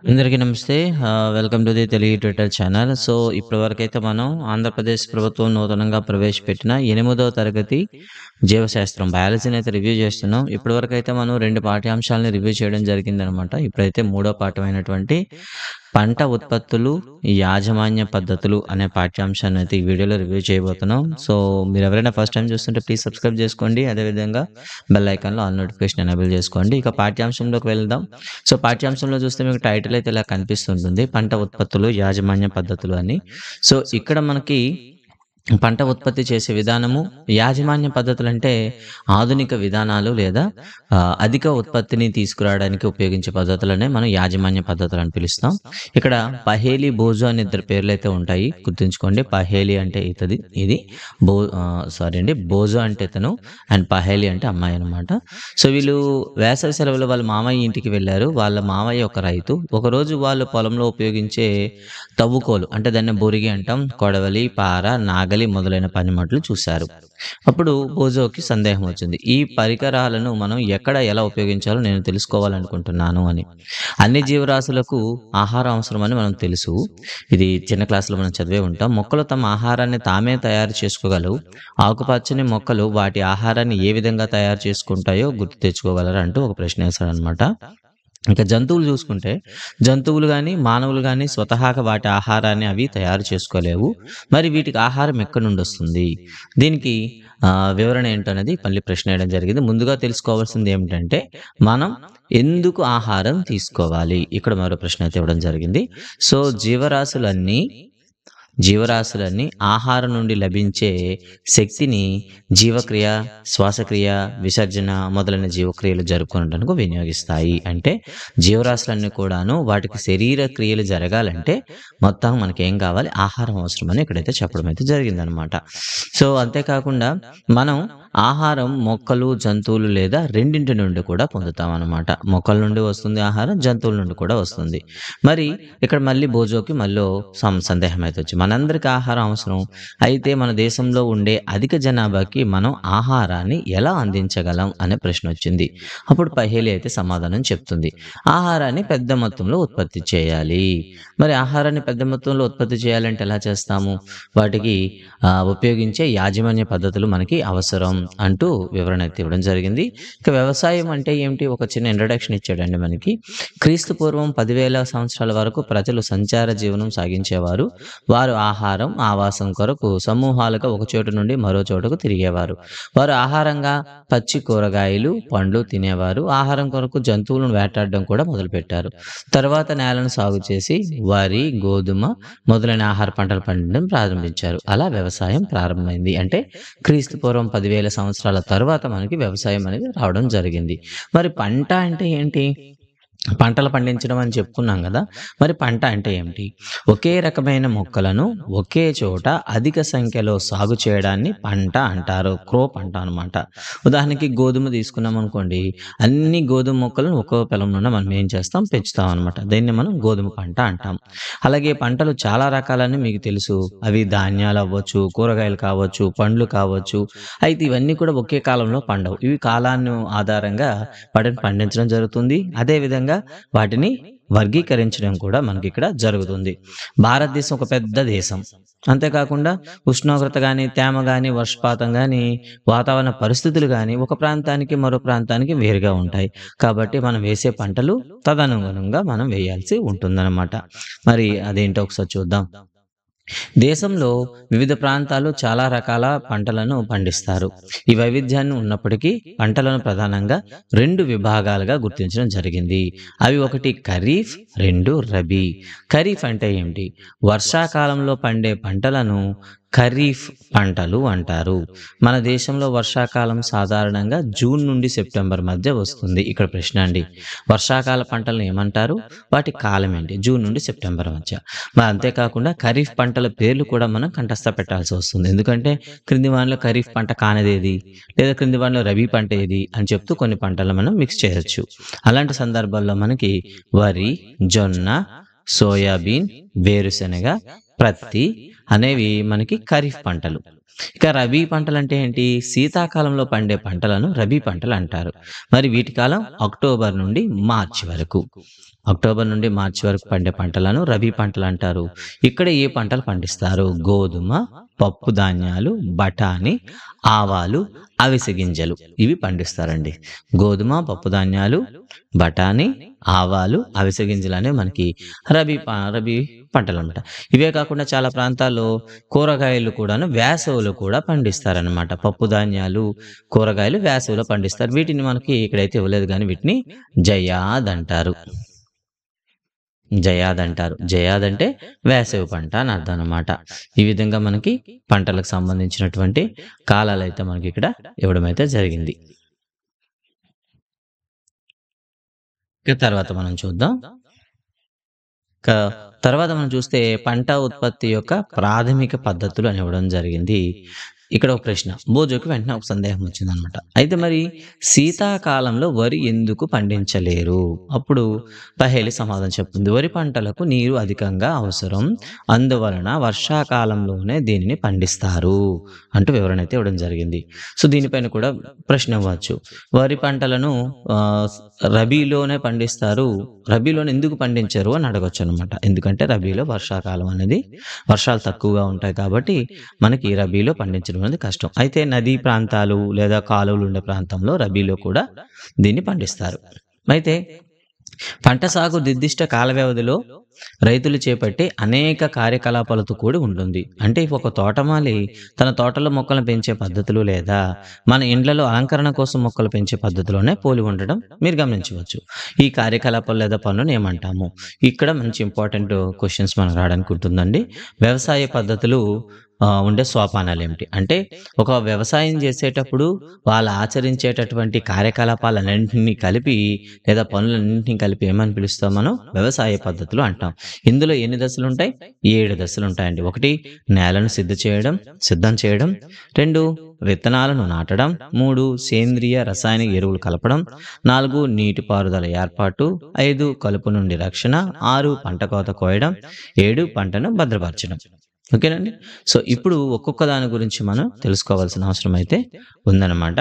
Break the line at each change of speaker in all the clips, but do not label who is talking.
అందరికీ నమస్తే. Welcome to the Telugu Twitter channel. So, ఇప్పటివరకైతే మనం ఆంధ్రప్రదేశ్ ప్రభుత్వం నూతనంగా ప్రవేశపెట్టిన 8వ తరగతి జీవశాస్త్రం బయాలజీనైతే రివ్యూ చేస్తున్నాం. ఇప్పటివరకైతే మనం 2 పాఠ్యాంశాలను రివ్యూ చేయడం జరిగిందనమాట. ఇప్పుడైతే మూడో పాఠమైనటువంటి పంట ఉత్పత్తులు, యాజమాన్య పద్ధతులు అనే పాఠ్యాంశాన్నయితే ఈ వీడియోలో రివ్యూ చేయబోతున్నాం. సో, మీరెవరైనా ఫస్ట్ టైమ్ చూస్తుంటే ప్లీజ్ సబ్స్క్రైబ్ చేసుకోండి. అదేవిధంగా బెల్ ఐకాన్‌లో ఆల్ నోటిఫికేషన్ ఎనేబుల్ చేసుకోండి. ఇక పాఠ్యాంశంలోకి వెళ్దాం. సో, పాఠ్యాంశంలో చూస్తే మీకు టైటిల్ అయితే ఇలా కనిపిస్తుంటుంది. పంట ఉత్పత్తులు, యాజమాన్య పద్ధతులు అని. సో, ఇక్కడ మనకి పంట ఉత్పత్తి చేసే విధానము, యాజమాన్య పద్ధతులంటే ఆధునిక విధానాలు లేదా అధిక ఉత్పత్తిని తీసుకురావడానికి ఉపయోగించే పద్ధతులనే మనం యాజమాన్య పద్ధతులని పిలుస్తాం. ఇక్కడ పహేలి, బోజో అనే ఇద్దరు పేర్లయితే ఉంటాయి. గుర్తుంచుకోండి. పహేలి అంటే ఇది. బోజో అంటే ఇతను అండ్ పహేలి అంటే అమ్మాయి అనమాట. సో, వీళ్ళు వేసవి సెలవులో వాళ్ళ మామయ్య ఇంటికి వెళ్లారు. వాళ్ళ మామయ్య ఒక రైతు. ఒకరోజు వాళ్ళు పొలంలో ఉపయోగించే తవ్వుకోలు అంటే దాన్ని బొరిగి అంటాం. కొడవలి, పార, నాగలి మొదలైన పనిముట్లు చూశారు. అప్పుడు బోజోకి సందేహం వచ్చింది. ఈ పరికరాలను మనం ఎక్కడ ఎలా ఉపయోగించాలో నేను తెలుసుకోవాలనుకుంటున్నాను అని. అన్ని జీవరాశులకు ఆహారం అవసరమని మనం తెలుసు. ఇది చిన్న క్లాసులో మనం చదివే ఉంటాం. మొక్కలు తమ ఆహారాన్ని తామే తయారు చేసుకోగలవు. ఆకుపచ్చని మొక్కలు వాటి ఆహారాన్ని ఏ విధంగా తయారు చేసుకుంటాయో గుర్తు తెచ్చుకోగలరా అంటూ ఒక ప్రశ్న వేశాడనమాట. ఇక జంతువులు చూసుకుంటే, జంతువులు గాని, మానవులు గాని స్వతహాగా వాటి ఆహారాన్ని అవి తయారు చేసుకోలేవు. మరి వీటికి ఆహారం ఎక్కడి నుండొస్తుంది? దీనికి వివరణ ఏంటనేది మళ్ళీ ప్రశ్న వేయడం జరిగింది. ముందుగా తెలుసుకోవాల్సింది ఏమిటంటే, మనం ఎందుకు ఆహారం తీసుకోవాలి? ఇక్కడ మరో ప్రశ్న అయితే ఇవ్వడం జరిగింది. సో, జీవరాశులన్నీ ఆహారం నుండి లభించే శక్తిని జీవక్రియ, శ్వాసక్రియ, విసర్జన మొదలైన జీవక్రియలు జరుపుకోవడానికి వినియోగిస్తాయి. అంటే జీవరాశులన్నీ కూడాను వాటికి శరీర క్రియలు జరగాలంటే మొత్తం మనకేం కావాలి? ఆహారం అవసరమని ఇక్కడైతే చెప్పడం అయితే జరిగిందనమాట. సో, అంతేకాకుండా మనం ఆహారం మొక్కలు, జంతువులు లేదా రెండింటి నుండి కూడా పొందుతామనమాట. మొక్కల నుండి వస్తుంది ఆహారం, జంతువుల నుండి కూడా వస్తుంది. మరి ఇక్కడ మళ్ళీ బోజోకి సందేహం అయితే వచ్చింది. మనందరికీ ఆహారం అవసరం. అయితే మన దేశంలో ఉండే అధిక జనాభాకి మనం ఆహారాన్ని ఎలా అందించగలం అనే ప్రశ్న వచ్చింది. అప్పుడు పహేలి అయితే సమాధానం చెప్తుంది. ఆహారాన్ని పెద్ద మొత్తంలో ఉత్పత్తి చేయాలి. మరి ఆహారాన్ని పెద్ద మొత్తంలో ఉత్పత్తి చేయాలంటే ఎలా చేస్తాము? వాటికి ఉపయోగించే యాజమాన్య పద్ధతులు మనకి అవసరం అంటూ వివరణ అయితే ఇవ్వడం జరిగింది. ఇక వ్యవసాయం అంటే ఏమిటి? ఒక చిన్న ఇంట్రడక్షన్ ఇచ్చాడండి మనకి. క్రీస్తు పూర్వం 10,000 సంవత్సరాల వరకు ప్రజలు సంచార జీవనం సాగించేవారు. వారు ఆహారం, ఆవాసం కొరకు సమూహాలుగా ఒక చోటు నుండి మరో చోటుకు తిరిగేవారు. వారు ఆహారంగా పచ్చి కూరగాయలు, పండ్లు తినేవారు. ఆహారం కొరకు జంతువులను వేటాడడం కూడా మొదలుపెట్టారు. తర్వాత నేలను సాగు చేసి వరి, గోధుమ మొదలైన ఆహార పంటలు పండించడం ప్రారంభించారు. అలా వ్యవసాయం ప్రారంభమైంది. అంటే క్రీస్తు పూర్వం 10,000 సంవత్సరాల తరువాత మనకి వ్యవసాయం అనేది రావడం జరిగింది. మరి పంట అంటే ఏంటి? పంటలు పండించడం అని చెప్పుకున్నాం కదా! మరి పంట అంటే ఏమిటి? ఒకే రకమైన మొక్కలను ఒకే చోట అధిక సంఖ్యలో సాగు చేయడాన్ని పంట అంటారు. క్రోప్ అంటామనమాట. ఉదాహరణకి గోధుమ తీసుకున్నామనుకోండి. అన్ని గోధుమ మొక్కలను ఒక్కో పొలంలోనే మనం ఏం చేస్తాం? పెంచుతాం అనమాట. దీన్ని మనం గోధుమ పంట అంటాం. అలాగే పంటలు చాలా రకాలని మీకు తెలుసు. అవి ధాన్యాలు అవ్వచ్చు, కూరగాయలు కావచ్చు, పండ్లు కావచ్చు. అయితే ఇవన్నీ కూడా ఒకే కాలంలో పండవు. ఇవి కాలాన్ని ఆధారంగా వాటిని పండించడం జరుగుతుంది. అదేవిధంగా వాటిని వర్గీకరించడం కూడా మనకిక్కడ జరుగుతుంది. భారతదేశం ఒక పెద్ద దేశం. అంతేకాకుండా ఉష్ణోగ్రత గాని, తేమ గాని, వర్షపాతం గాని, వాతావరణ పరిస్థితులు గాని ఒక ప్రాంతానికి మరో ప్రాంతానికి వేరుగా ఉంటాయి. కాబట్టి మనం వేసే పంటలు తదనుగుణంగా మనం వేయాల్సి ఉంటుందన్నమాట. మరి అదేంటో ఒకసారి చూద్దాం. దేశంలో వివిధ ప్రాంతాలు చాలా రకాల పంటలను పండిస్తారు. ఈ వైవిధ్యాన్ని ఉన్నప్పటికీ పంటలను ప్రధానంగా 2 విభాగాలుగా గుర్తించడం జరిగింది. అవి ఒకటి ఖరీఫ్, 2 రబీ. ఖరీఫ్ అంటే ఏమిటి? వర్షాకాలంలో పండే పంటలను ఖరీఫ్ పంటలు అంటారు. మన దేశంలో వర్షాకాలం సాధారణంగా జూన్ నుండి సెప్టెంబర్ మధ్య వస్తుంది. ఇక్కడ ప్రశ్న అండి. వర్షాకాల పంటలను ఏమంటారు? వాటి కాలం ఏంటి? జూన్ నుండి సెప్టెంబర్ మధ్య. మరి అంతేకాకుండా ఖరీఫ్ పంటల పేర్లు కూడా మనం కంఠస్థ పెట్టాల్సి వస్తుంది. ఎందుకంటే క్రింది వానిలో ఖరీఫ్ పంట కానిదేది? లేదా క్రింది వానిలో రబీ పంట ఏది? అని చెప్తూ కొన్ని పంటలను మనం మిక్స్ చేయొచ్చు. అలాంటి సందర్భాల్లో మనకి వరి, జొన్న, సోయాబీన్, వేరుశెనగ, ప్రత్తి అనేవి మనకి ఖరీఫ్ పంటలు. ఇక రబీ పంటలంటే ఏంటి? శీతాకాలంలో పండే పంటలను రబీ పంటలు అంటారు. మరి వీటి కాలం అక్టోబర్ నుండి మార్చి వరకు. అక్టోబర్ నుండి మార్చి వరకు పండే పంటలను రబీ పంటలు అంటారు. ఇక్కడ ఏ పంటలు పండిస్తారు? గోధుమ, పప్పు ధాన్యాలు, బఠానీ, ఆవాలు, అవిసె గింజలు ఇవి పండిస్తారండి. గోధుమ, పప్పు ధాన్యాలు, బఠానీ, ఆవాలు, అవిసె గింజలు అనేవి మనకి రబీ పంటలు అనమాట. ఇవే కాకుండా చాలా ప్రాంతాల్లో కూరగాయలు కూడాను వేసవిలో కూడా పండిస్తారనమాట. పప్పు ధాన్యాలు, కూరగాయలు వేసవిలో పండిస్తారు. వీటిని మనకి ఇక్కడైతే ఇవ్వలేదు కానీ వీటిని జయాద్ అంటారు. జయాద్ అంటారు. జయాద్ అంటే వేసవి పంట అని అర్థం అనమాట. ఈ విధంగా మనకి పంటలకు సంబంధించినటువంటి కాలాలు అయితే మనకి ఇక్కడ ఇవ్వడం అయితే జరిగింది. ఇక తర్వాత మనం చూద్దాం. తర్వాత మనం చూస్తే పంట ఉత్పత్తి యొక్క ప్రాథమిక పద్ధతులు అని ఇవ్వడం జరిగింది. ఇక్కడ ఒక ప్రశ్న బోజోకి వెంటనే ఒక సందేహం వచ్చిందనమాట. అయితే మరి శీతాకాలంలో వరి ఎందుకు పండించలేరు? అప్పుడు పహేలి సమాధానం చెప్తుంది. వరి పంటలకు నీరు అధికంగా అవసరం, అందువలన వర్షాకాలంలోనే దీనిని పండిస్తారు అంటూ వివరణ అయితే ఇవ్వడం జరిగింది. సో దీనిపైన కూడా ప్రశ్న ఇవ్వచ్చు. వరి పంటలను రబీలోనే పండిస్తారు, రబీలోనే ఎందుకు పండించరు అని అడగొచ్చు అనమాట. ఎందుకంటే రబీలో వర్షాకాలం అనేది వర్షాలు తక్కువగా ఉంటాయి కాబట్టి మనకి రబీలో పండించడం అనేది కష్టం. అయితే నదీ ప్రాంతాలు లేదా కాలువలు ఉండే ప్రాంతంలో రబీలో కూడా దీన్ని పండిస్తారు. అయితే పంట సాగు నిర్దిష్ట కాల వ్యవధిలో రైతులు చేపట్టే అనేక కార్యకలాపాలతో కూడి ఉంటుంది. అంటే ఒక తోటమాలి తన తోటలో మొక్కలను పెంచే పద్ధతులు లేదా మన ఇండ్లలో అలంకరణ కోసం మొక్కలు పెంచే పద్ధతిలోనే పోలి ఉండడం మీరు గమనించవచ్చు. ఈ కార్యకలాపాలు లేదా పనులను ఏమంటాము? ఇక్కడ మంచి ఇంపార్టెంట్ క్వశ్చన్స్ మనకు రావడానికి ఉంటుందండి. వ్యవసాయ పద్ధతులు ఉండే సోపానాలు ఏమిటి? అంటే ఒక వ్యవసాయం చేసేటప్పుడు వాళ్ళు ఆచరించేటటువంటి కార్యకలాపాలన్నింటినీ కలిపి లేదా పనులన్నింటినీ కలిపి ఏమని పిలుస్తాం మనం? వ్యవసాయ పద్ధతులు అంటాం. ఇందులో ఎన్ని దశలు ఉంటాయి? 7 దశలు ఉంటాయండి. 1 నేలను సిద్ధం చేయడం, 2 విత్తనాలను నాటడం, 3 సేంద్రియ రసాయనిక ఎరువులు కలపడం, 4 నీటిపారుదల ఏర్పాటు, 5 కలుపు నుండి రక్షణ, 6 పంట కోత కోయడం, 7 పంటను భద్రపరచడం. ఓకేనండి. సో ఇప్పుడు ఒక్కొక్క దాని గురించి మనం తెలుసుకోవాల్సిన అవసరం అయితే ఉందన్నమాట.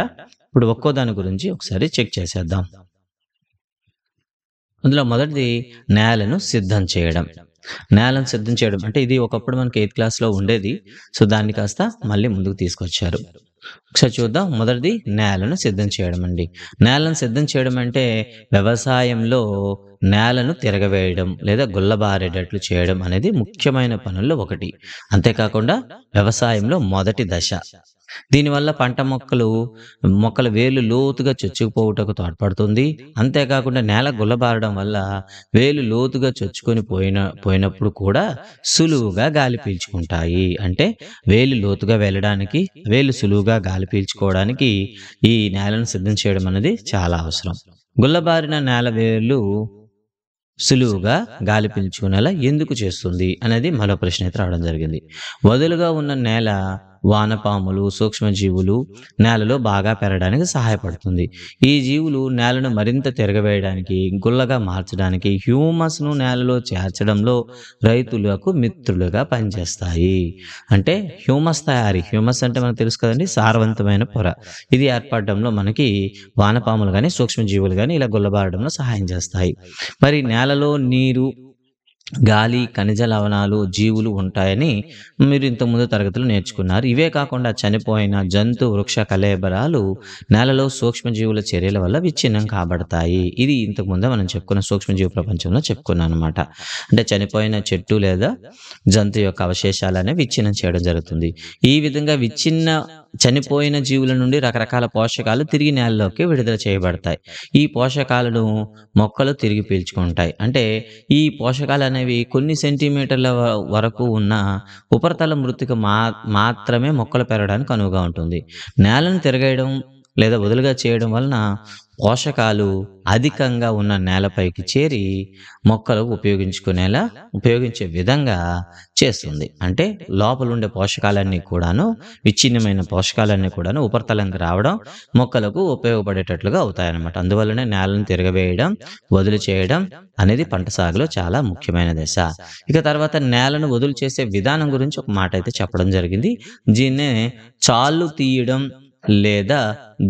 ఇప్పుడు ఒక్కో దాని గురించి ఒకసారి చెక్ చేసేద్దాం. అందులో మొదటిది నేలను సిద్ధం చేయడం. నేలను సిద్ధం చేయడం అంటే ఇది ఒకప్పుడు మనకి 8th క్లాస్లో ఉండేది. సో దాన్ని కాస్త మళ్ళీ ముందుకు తీసుకొచ్చారు. ఒకసారి చూద్దాం. మొదటిది నేలను సిద్ధం చేయడం అండి. నేలను సిద్ధం చేయడం అంటే వ్యవసాయంలో నేలను తిరగవేయడం లేదా గుల్లబారేటట్లు చేయడం అనేది ముఖ్యమైన పనుల్లో ఒకటి. అంతేకాకుండా వ్యవసాయంలో మొదటి దశ. దీనివల్ల పంట మొక్కల వేలు లోతుగా చొచ్చుకుపోవుటకు తోడ్పడుతుంది. అంతేకాకుండా నేల గుల్లబారడం వల్ల వేలు లోతుగా చొచ్చుకొని పోయినప్పుడు కూడా సులువుగా గాలి పీల్చుకుంటాయి. అంటే వేలు లోతుగా వెళ్ళడానికి, వేలు సులువుగా గాలి పీల్చుకోవడానికి ఈ నేలను సిద్ధం చేయడం అనేది చాలా అవసరం. గుల్లబారిన నేల వేలు సులువుగా గాలి పీల్చుకునేలా ఎందుకు చేస్తుంది అనేది మరో ప్రశ్న అయితే రావడం జరిగింది. వదులుగా ఉన్న నేల వానపాములు, సూక్ష్మజీవులు నేలలో బాగా పెరగడానికి సహాయపడుతుంది. ఈ జీవులు నేలను మరింత తిరగవేయడానికి, గుల్లగా మార్చడానికి, హ్యూమస్ను నేలలో చేర్చడంలో రైతులకు మిత్రులుగా పనిచేస్తాయి. అంటే హ్యూమస్ తయారీ, హ్యూమస్ అంటే మనకు తెలుసు కదండి, సారవంతమైన పొర. ఇది ఏర్పడడంలో మనకి వానపాములు కానీ సూక్ష్మజీవులు కానీ ఇలా గుల్లబారడంలో సహాయం చేస్తాయి. మరి నేలలో నీరు, గాలి, ఖనిజ లవణాలు, జీవులు ఉంటాయని మీరు ఇంతకుముందు తరగతిలో నేర్చుకున్నారు. ఇవే కాకుండా చనిపోయిన జంతు వృక్ష కళేబరాలు నేలలో సూక్ష్మజీవుల చర్యల వల్ల విచ్ఛిన్నం కాబడతాయి. ఇది ఇంతకుముందే మనం చెప్పుకున్న సూక్ష్మజీవి ప్రపంచంలో చెప్పుకున్నాం అనమాట. అంటే చనిపోయిన చెట్టు లేదా జంతు యొక్క అవశేషాలు అనేవి విచ్ఛిన్నం చేయడం జరుగుతుంది. ఈ విధంగా చనిపోయిన జీవుల నుండి రకరకాల పోషకాలు తిరిగి నేలలోకి విడుదల చేయబడతాయి. ఈ పోషకాలను మొక్కలు తిరిగి పీల్చుకుంటాయి. అంటే ఈ పోషకాలు అనేవి కొన్ని సెంటీమీటర్ల వరకు ఉన్న ఉపరితల మృతిక మాత్రమే మొక్కలు పెరగడానికి అనువుగా ఉంటుంది. నేలను తిరగేయడం లేదా వదులుగా చేయడం వలన పోషకాలు అధికంగా ఉన్న నేలపైకి చేరి మొక్కలు ఉపయోగించే విధంగా చేస్తుంది. అంటే లోపల ఉండే పోషకాలన్నీ కూడాను, విచ్ఛిన్నమైన పోషకాలన్నీ కూడాను ఉపరితలంకి రావడం, మొక్కలకు ఉపయోగపడేటట్లుగా అవుతాయన్నమాట. అందువల్లనే నేలను తిరగవేయడం, వదులు చేయడం అనేది పంట సాగులో చాలా ముఖ్యమైన దశ. ఇక తర్వాత నేలను వదులు చేసే విధానం గురించి ఒక మాట అయితే చెప్పడం జరిగింది. దీన్నే చాళ్ళు తీయడం లేదా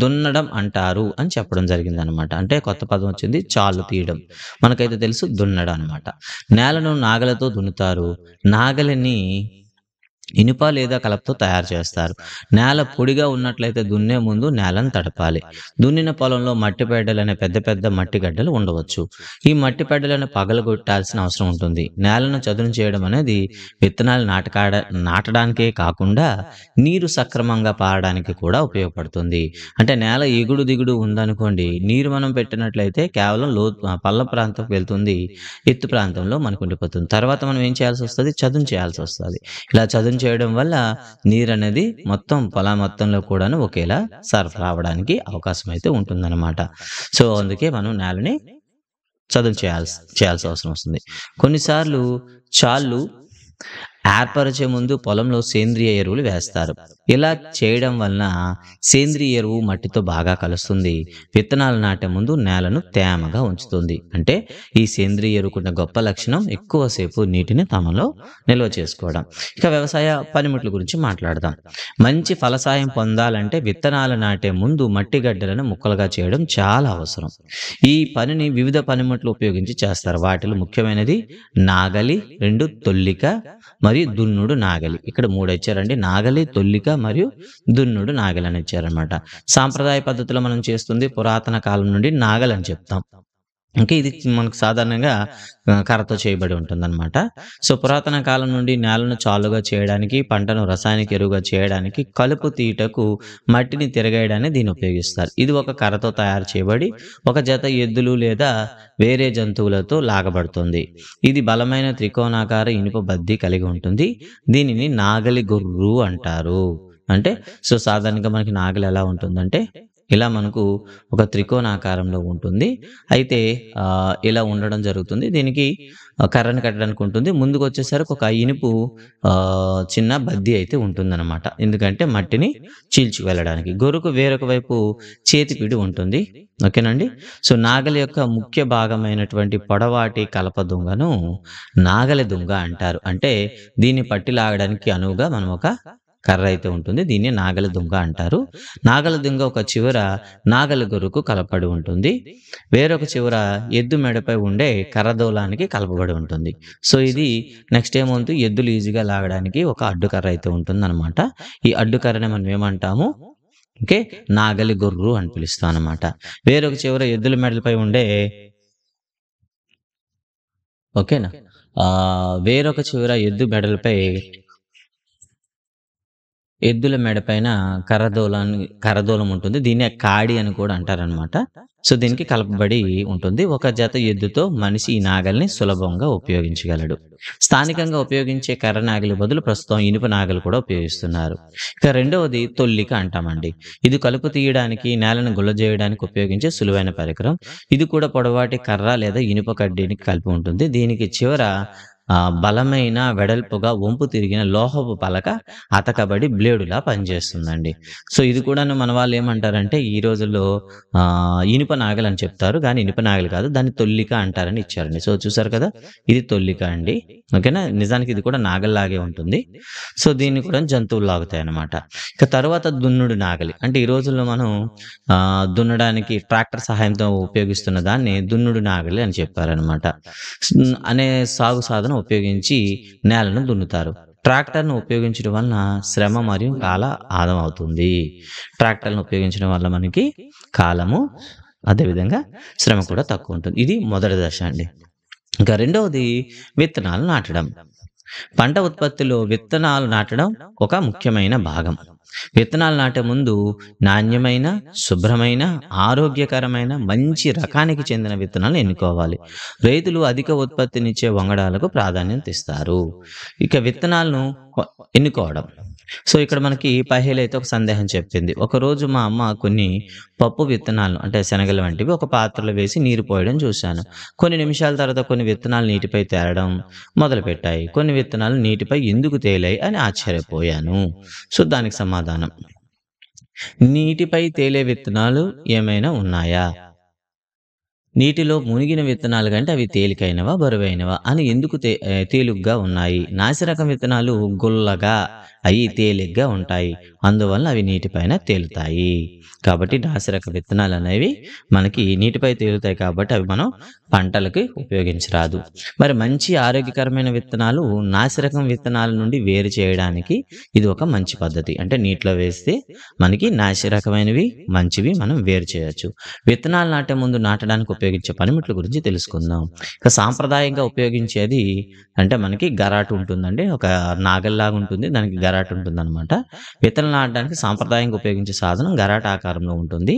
దున్నడం అంటారు అని చెప్పడం జరిగిందనమాట. అంటే కొత్త పదం వచ్చింది, చాళ్ళు తీయడం. మనకైతే తెలుసు దున్నడం అనమాట. నేలను నాగలితో దున్నుతారు. నాగలిని ఇనుప లేదా కలపతో తయారు చేస్తారు. నేల పొడిగా ఉన్నట్లయితే దున్నే ముందు నేలను తడపాలి. దున్నిన పొలంలో మట్టి పెడ్డలనే పెద్ద పెద్ద మట్టి గడ్డలు ఉండవచ్చు. ఈ మట్టి పెడ్డలను పగలగొట్టాల్సిన అవసరం ఉంటుంది. నేలను చదును చేయడం అనేది విత్తనాలు నాటడానికే కాకుండా నీరు సక్రమంగా పారడానికి కూడా ఉపయోగపడుతుంది. అంటే నేల ఎగుడు దిగుడు ఉందనుకోండి, నీరు మనం పెట్టినట్లయితే కేవలం పల్ల ప్రాంతం వెళ్తుంది, ఎత్తు ప్రాంతంలో మనకు ఉండిపోతుంది. తర్వాత మనం ఏం చేయాల్సి వస్తుంది? చదును చేయాల్సి వస్తుంది. ఇలా చదును చేయడం వల్ల నీరు అనేది మొత్తం పొలం మొత్తంలో కూడాను ఒకేలా సరఫరా అవ్వడానికి అవకాశం అయితే ఉంటుందన్నమాట. సో అందుకే మనం నేలని చదును చేయాల్సిన అవసరం వస్తుంది. కొన్నిసార్లు చాళ్ళు ఏర్పరిచే ముందు పొలంలో సేంద్రియ ఎరువులు వేస్తారు. ఇలా చేయడం వలన సేంద్రియ ఎరువు మట్టితో బాగా కలుస్తుంది. విత్తనాలు నాటే ముందు నేలను తేమగా ఉంచుతుంది. అంటే ఈ సేంద్రియ ఎరువుకున్న గొప్ప లక్షణం ఎక్కువసేపు నీటిని తమలో నిల్వ చేసుకోవడం. ఇక వ్యవసాయ పనిముట్ల గురించి మాట్లాడదాం. మంచి ఫలసాయం పొందాలంటే విత్తనాలు నాటే ముందు మట్టి గడ్డలను ముక్కలుగా చేయడం చాలా అవసరం. ఈ పనిని వివిధ పనిముట్లు ఉపయోగించి చేస్తారు. వాటిలో ముఖ్యమైనది నాగలి, 2 తొల్లిక మరియు దున్నుడు నాగలి. ఇక్కడ 3 ఇచ్చారండి. నాగలి, తొల్లిక మరియు దున్నుడు నాగలి అని ఇచ్చారనమాట. సాంప్రదాయ పద్ధతిలో మనం చేస్తుంది పురాతన కాలం నుండి నాగలి అని చెప్తాం. ఇంకా ఇది మనకు సాధారణంగా కర్రతో చేయబడి ఉంటుందన్నమాట. సో పురాతన కాలం నుండి నేలను చాలుగా చేయడానికి, పంటను రసాయనిక ఎరువుగా చేయడానికి, కలుపు తీయటకు, మట్టిని తిరగేయడానికి దీన్ని ఉపయోగిస్తారు. ఇది ఒక కర్రతో తయారు చేయబడి ఒక జత ఎద్దులు లేదా వేరే జంతువులతో లాగబడుతుంది. ఇది బలమైన త్రికోణాకార ఇనుప బద్ది కలిగి ఉంటుంది. దీనిని నాగలి గొర్రు అంటారు. అంటే సో సాధారణంగా మనకి నాగలి ఎలా ఉంటుందంటే ఇలా మనకు ఒక త్రికోణాకారంలో ఉంటుంది. అయితే ఇలా ఉండడం జరుగుతుంది. దీనికి కర్రను కట్టడానికి ఉంటుంది. ముందుకు వచ్చేసరికి ఒక ఇనుపు చిన్న బద్ది అయితే ఉంటుందన్నమాట. ఎందుకంటే మట్టిని చీల్చి వెళ్ళడానికి. గొర్రుకు వేరొక వైపు చేతిపిడి ఉంటుంది. ఓకేనండి. సో నాగలి యొక్క ముఖ్య భాగమైనటువంటి పొడవాటి కలప దుంగను నాగలి దుంగ అంటారు. అంటే దీన్ని పట్టి లాగడానికి అనువుగా మనం ఒక కర్ర అయితే ఉంటుంది. దీన్ని నాగలి దుంగ అంటారు. నాగలి దుంగ ఒక చివర నాగలి గొర్రుకు కలపబడి ఉంటుంది. వేరొక చివర ఎద్దు మెడపై ఉండే కర్రదూలానికి కలపబడి ఉంటుంది. సో ఇది నెక్స్ట్ ఏమవుతుంది? ఎద్దులు ఈజీగా లాగడానికి ఒక అడ్డుకర్ర అయితే ఉంటుందన్నమాట. ఈ అడ్డుకర్రని మనం ఏమంటాము? ఓకే, నాగలి గొర్రు అని పిలుస్తాం అనమాట. వేరొక చివర ఎద్దుల మెడలపై ఉండే ఓకేనా వేరొక చివర ఎద్దుల మెడపైన కర్రదూలం ఉంటుంది. దీన్నే కాడి అని కూడా అంటారనమాట. సో దీనికి కలపబడి ఉంటుంది. ఒక జత ఎద్దుతో మనిషి ఈ నాగలిని సులభంగా ఉపయోగించగలడు. స్థానికంగా ఉపయోగించే కర్ర నాగలి బదులు ప్రస్తుతం ఇనుప నాగలి కూడా ఉపయోగిస్తున్నారు. ఇక రెండవది తొల్లిక అంటామండి. ఇది కలుపు తీయడానికి, నేలను గుల్ల చేయడానికి ఉపయోగించే సులువైన పరికరం. ఇది కూడా పొడవాటి కర్ర లేదా ఇనుప కడ్డీని కలిపి ఉంటుంది. దీనికి చివర బలమైన వెడల్పుగా వంపు తిరిగిన లోహపు పలక అతకబడి బ్లేడులా పనిచేస్తుందండి. సో ఇది కూడాను మన వాళ్ళు ఏమంటారంటే ఈ రోజుల్లో ఇనుప నాగలి అని చెప్తారు, కానీ ఇనుప నాగలి కాదు, దాన్ని తొల్లిక అంటారని ఇచ్చారండి. సో చూసారు కదా, ఇది తొల్లిక అండి. ఓకేనా. నిజానికి ఇది కూడా నాగలిలాగే ఉంటుంది. సో దీన్ని కూడా జంతువులు లాగుతాయి అన్నమాట. ఇక తర్వాత దున్నుడు నాగలి. అంటే ఈ రోజుల్లో మనం దున్నడానికి ట్రాక్టర్ సహాయంతో ఉపయోగిస్తున్న దాన్ని దున్నుడు నాగలి అని చెప్పారనమాట. అనే సాగు సాధనం ఉపయోగించి నేలను దున్నుతారు. ట్రాక్టర్ను ఉపయోగించడం వలన శ్రమ మరియు కాల ఆదా అవుతుంది. ట్రాక్టర్ను ఉపయోగించడం వల్ల మనకి కాలము అదేవిధంగా శ్రమ కూడా తక్కువ ఉంటుంది. ఇది మొదటి దశ అండి. ఇంకా రెండవది విత్తనాలు నాటడం. పంట ఉత్పత్తిలో విత్తనాలు నాటడం ఒక ముఖ్యమైన భాగం. విత్తనాలు నాటే ముందు నాణ్యమైన, శుభ్రమైన, ఆరోగ్యకరమైన, మంచి రకానికి చెందిన విత్తనాలు ఎన్నుకోవాలి. రైతులు అధిక ఉత్పత్తినిచ్చే వంగడాలకు ప్రాధాన్యత ఇస్తారు. ఇక విత్తనాలను ఎన్నుకోవడం. సో, ఇక్కడ మనకి పహేలైతే ఒక సందేహం చెప్పింది. ఒకరోజు మా అమ్మ కొన్ని పప్పు విత్తనాలను అంటే శనగలు వంటివి ఒక పాత్రలో వేసి నీరు పోయడం చూశాను. కొన్ని నిమిషాల తర్వాత కొన్ని విత్తనాలు నీటిపై తేలడం మొదలుపెట్టాయి. కొన్ని విత్తనాలు నీటిపై ఎందుకు తేలాయి అని ఆశ్చర్యపోయాను. సో, దానికి సమాధానం. నీటిపై తేలే విత్తనాలు ఏమైనా ఉన్నాయా? నీటిలో మునిగిన విత్తనాలు కంటే అవి తేలికైనవా? బరువైనవా? అని ఎందుకు తేలిగ్గా ఉన్నాయి? నాసిరకం విత్తనాలు గుల్లగా అయి తేలిగ్గా ఉంటాయి. అందువలన అవి నీటిపైన తేలుతాయి. కాబట్టి నాసిరక విత్తనాలనేవి మనకి నీటిపై తేలుతాయి కాబట్టి అవి మనం పంటలకి ఉపయోగించరాదు. మరి మంచి ఆరోగ్యకరమైన విత్తనాలు నాసిరకం విత్తనాల నుండి వేరు చేయడానికి ఇది ఒక మంచి పద్ధతి. అంటే నీటిలో వేస్తే మనకి నాసిరకమైనవి, మంచివి మనం వేరు చేయొచ్చు. విత్తనాలు నాటే ముందు నాటడానికి ఉపయోగించే పనిముట్ల గురించి తెలుసుకుందాం. ఇక సాంప్రదాయంగా ఉపయోగించేది అంటే మనకి గరాటు ఉంటుందండి. ఒక నాగలిలాగా ఉంటుంది. దానికి గరాటు ఉంటుందనమాట. విత్తనాలు నాటడానికి సాంప్రదాయంగా ఉపయోగించే సాధనం గరాట ఆకారంలో ఉంటుంది.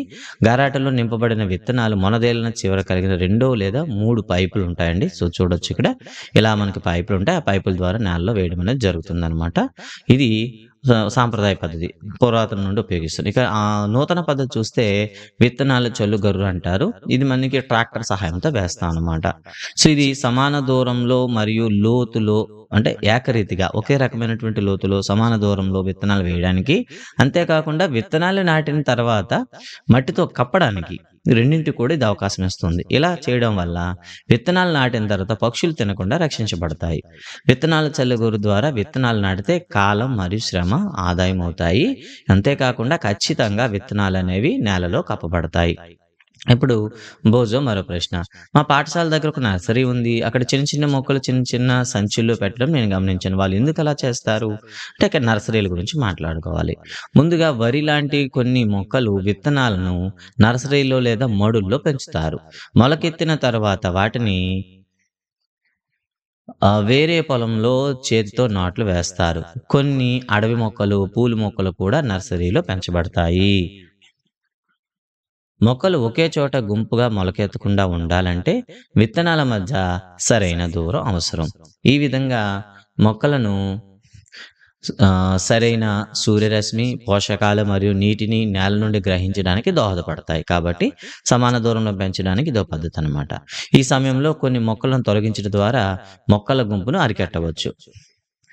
గరాటలో నింపబడిన విత్తనాలు మొనదేలిన చివర కలిగిన 2 లేదా 3 పైపులు ఉంటాయండి. సో, చూడొచ్చు ఇక్కడ. ఇలా మనకి పైపులు ఉంటాయి. ఆ పైపుల ద్వారా నేలలో వేయడం అనేది జరుగుతుందనమాట. ఇది సాంప్రదాయ పద్ధతి. పురాతనం నుండి ఉపయోగిస్తారు. ఇక నూతన పద్ధతి చూస్తే విత్తనాల చల్లుగర్రు అంటారు. ఇది మనకి ట్రాక్టర్ సహాయంతో వేస్తామనమాట. సో, ఇది సమాన దూరంలో మరియు లోతులో అంటే ఏకరీతిగా ఒకే రకమైనటువంటి లోతులో సమాన దూరంలో విత్తనాలు వేయడానికి, అంతేకాకుండా విత్తనాలు నాటిన తర్వాత మట్టితో కప్పడానికి రెండింటికి కూడా ఇది అవకాశం ఇస్తుంది. ఇలా చేయడం వల్ల విత్తనాలు నాటిన తర్వాత పక్షులు తినకుండా రక్షించబడతాయి. విత్తనాల చల్లుగూరు ద్వారా విత్తనాలు నాటితే కాలం మరియు శ్రమ ఆదాయం అవుతాయి. అంతేకాకుండా ఖచ్చితంగా విత్తనాలు అనేవి నేలలో కప్పబడతాయి. ఇప్పుడు మరో ప్రశ్న. మా పాఠశాల దగ్గర ఒక నర్సరీ ఉంది. అక్కడ చిన్న చిన్న మొక్కలు చిన్న చిన్న సంచుల్లో పెట్టడం నేను గమనించాను. వాళ్ళు ఎందుకు అలా చేస్తారు? అంటే ఇక్కడ నర్సరీల గురించి మాట్లాడుకోవాలి. ముందుగా వరి లాంటి కొన్ని మొక్కలు విత్తనాలను నర్సరీలో లేదా మడుల్లో పెంచుతారు. మొలకెత్తిన తర్వాత వాటిని వేరే పొలంలో చేతితో నాట్లు వేస్తారు. కొన్ని అడవి మొక్కలు, పూల మొక్కలు కూడా నర్సరీలో పెంచబడతాయి. మొక్కలు ఒకే చోట గుంపుగా మొలకెత్తకుండా ఉండాలంటే విత్తనాల మధ్య సరైన దూరం అవసరం. ఈ విధంగా మొక్కలను సరైన సూర్యరశ్మి, పోషకాలు మరియు నీటిని నేల నుండి గ్రహించడానికి దోహదపడతాయి. కాబట్టి సమాన దూరంలో పెంచడానికి ఇదో పద్ధతి అనమాట. ఈ సమయంలో కొన్ని మొక్కలను తొలగించడం ద్వారా మొక్కల గుంపును అరికట్టవచ్చు.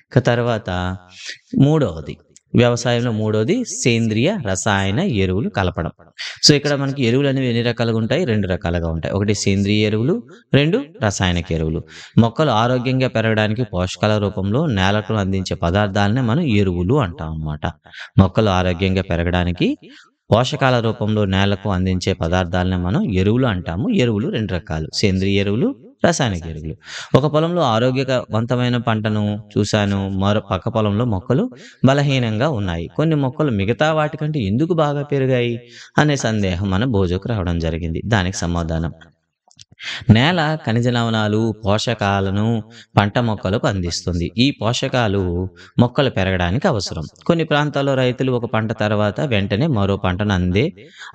ఇక తర్వాత వ్యవసాయంలో మూడవది సేంద్రియ రసాయన ఎరువులు కలపడం. సో, ఇక్కడ మనకి ఎరువులు అనేవి ఎన్ని రకాలుగా ఉంటాయి? 2 రకాలుగా ఉంటాయి. ఒకటి సేంద్రియ ఎరువులు, 2 రసాయనిక ఎరువులు. మొక్కలు ఆరోగ్యంగా పెరగడానికి పోషకాల రూపంలో నేలకు అందించే పదార్థాలనే మనం ఎరువులు అంటాం అన్నమాట. మొక్కలు ఆరోగ్యంగా పెరగడానికి పోషకాల రూపంలో నేలకు అందించే పదార్థాలనే మనం ఎరువులు అంటాము. ఎరువులు 2 రకాలు. సేంద్రియ ఎరువులు, రసాయనిక ఎరువులు. ఒక పొలంలో ఆరోగ్యవంతమైన పంటను చూశాను. మరో పక్క పొలంలో మొక్కలు బలహీనంగా ఉన్నాయి. కొన్ని మొక్కలు మిగతా వాటికంటే ఎందుకు బాగా పెరిగాయి అనే సందేహం మన బోజకు రావడం జరిగింది. దానికి సమాధానం. నేల ఖనిజ లవణాలు, పోషకాలను పంట మొక్కలకు అందిస్తుంది. ఈ పోషకాలు మొక్కలు పెరగడానికి అవసరం. కొన్ని ప్రాంతాల్లో రైతులు ఒక పంట తర్వాత వెంటనే మరో పంటను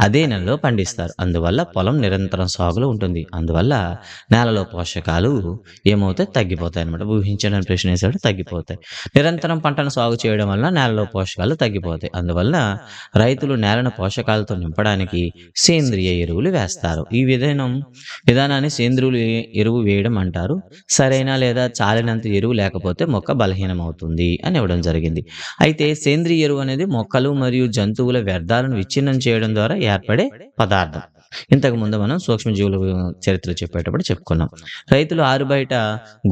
అదే నెలలో పండిస్తారు. అందువల్ల పొలం నిరంతరం సాగులో ఉంటుంది. అందువల్ల నేలలో పోషకాలు తగ్గిపోతాయి అనమాట. ఊహించడానికి ప్రశ్న వేసాడు, తగ్గిపోతాయి. నిరంతరం పంటను సాగు చేయడం వల్ల నేలలో పోషకాలు తగ్గిపోతాయి. అందువల్ల రైతులు నేలను పోషకాలతో నింపడానికి సేంద్రియ ఎరువులు వేస్తారు. ఈ విధానాన్ని సేంద్రియ ఎరువు వేయడం అంటారు. సరైన లేదా చాలినంత ఎరువు లేకపోతే మొక్క బలహీనమవుతుంది అని ఇవ్వడం జరిగింది. అయితే సేంద్రియ ఎరువు అనేది మొక్కలు మరియు జంతువుల వ్యర్థాలను విచ్ఛిన్నం చేయడం ద్వారా ఏర్పడే పదార్థం. ఇంతకుముందు మనం సూక్ష్మజీవుల చరిత్ర చెప్పేటప్పుడు చెప్పుకున్నాం. రైతులు ఆరుబయట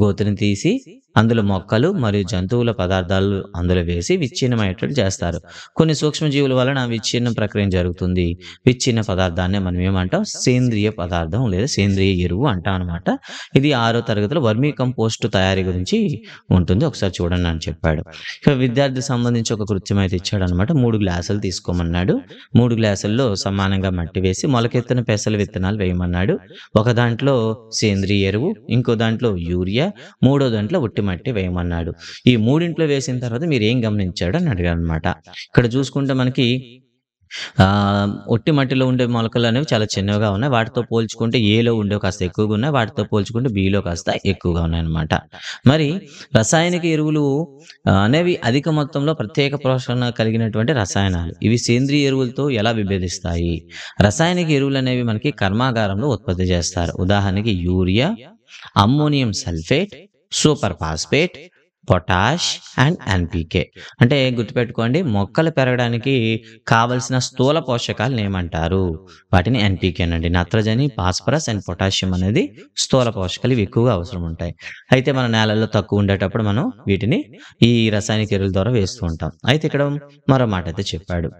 గోతిని తీసి అందులో మొక్కలు మరియు జంతువుల పదార్థాలు అందులో వేసి విచ్ఛిన్నమయ్యేటట్టు చేస్తారు. కొన్ని సూక్ష్మజీవుల వలన విచ్ఛిన్న ప్రక్రియ జరుగుతుంది. విచ్ఛిన్న పదార్థాన్ని మనం ఏమంటాం? సేంద్రియ పదార్థం లేదా సేంద్రియ ఎరువు అంటాం అనమాట. ఇది 6వ తరగతిలో వర్మీ కంపోస్ట్ తయారీ గురించి ఉంటుంది. ఒకసారి చూడండి అని చెప్పాడు. ఇక విద్యార్థికి సంబంధించి ఒక కృత్యం అయితే ఇచ్చాడు అనమాట. 3 గ్లాసులు తీసుకోమన్నాడు. 3 గ్లాసుల్లో సమానంగా మట్టి వేసి మొలకెత్తిన పెసల విత్తనాలు వేయమన్నాడు. ఒక దాంట్లో సేంద్రియ ఎరువు, ఇంకో దాంట్లో యూరియా, మూడో దాంట్లో ఉట్టి మట్టి వేయమన్నాడు. ఈ మూడింట్లో వేసిన తర్వాత మీరు ఏం గమనించాడు అని అడిగాడు అనమాట. ఇక్కడ చూసుకుంటే మనకి ఒట్టి మట్టిలో ఉండే మొలకలనేవి చాలా చిన్నవిగా ఉన్నాయి. వాటితో పోల్చుకుంటే ఏలో ఉండేవి కాస్త ఎక్కువగా ఉన్నాయి. వాటితో పోల్చుకుంటే బిలో కాస్త ఎక్కువగా ఉన్నాయన్నమాట. మరి రసాయనిక ఎరువులు అనేవి అధిక మొత్తంలో ప్రత్యేక పోషణ కలిగినటువంటి రసాయనాలు. ఇవి సేంద్రియ ఎరువులతో ఎలా విభేదిస్తాయి? రసాయనిక ఎరువులనేవి మనకి కర్మాగారంలో ఉత్పత్తి చేస్తారు. ఉదాహరణకి urea, ammonium sulphate, super phosphate, potash and NPK. అంటే గుర్తుపెట్టుకోండి, మొక్కలు పెరగడానికి కావలసిన స్థూల పోషకాలను ఏమంటారు? వాటిని ఎన్‌పీకేనండి. నత్రజని, భాస్వరస్ అండ్ పొటాషియం అనేది స్థూల పోషకాలు. ఇవి ఎక్కువగా అవసరం ఉంటాయి. అయితే మన నేలల్లో తక్కువ ఉండేటప్పుడు మనం వీటిని ఈ రసాయనిక ఎరువుల ద్వారా వేస్తూ ఉంటాం. అయితే ఇక్కడ మరో మాట అయితే చెప్పాడు.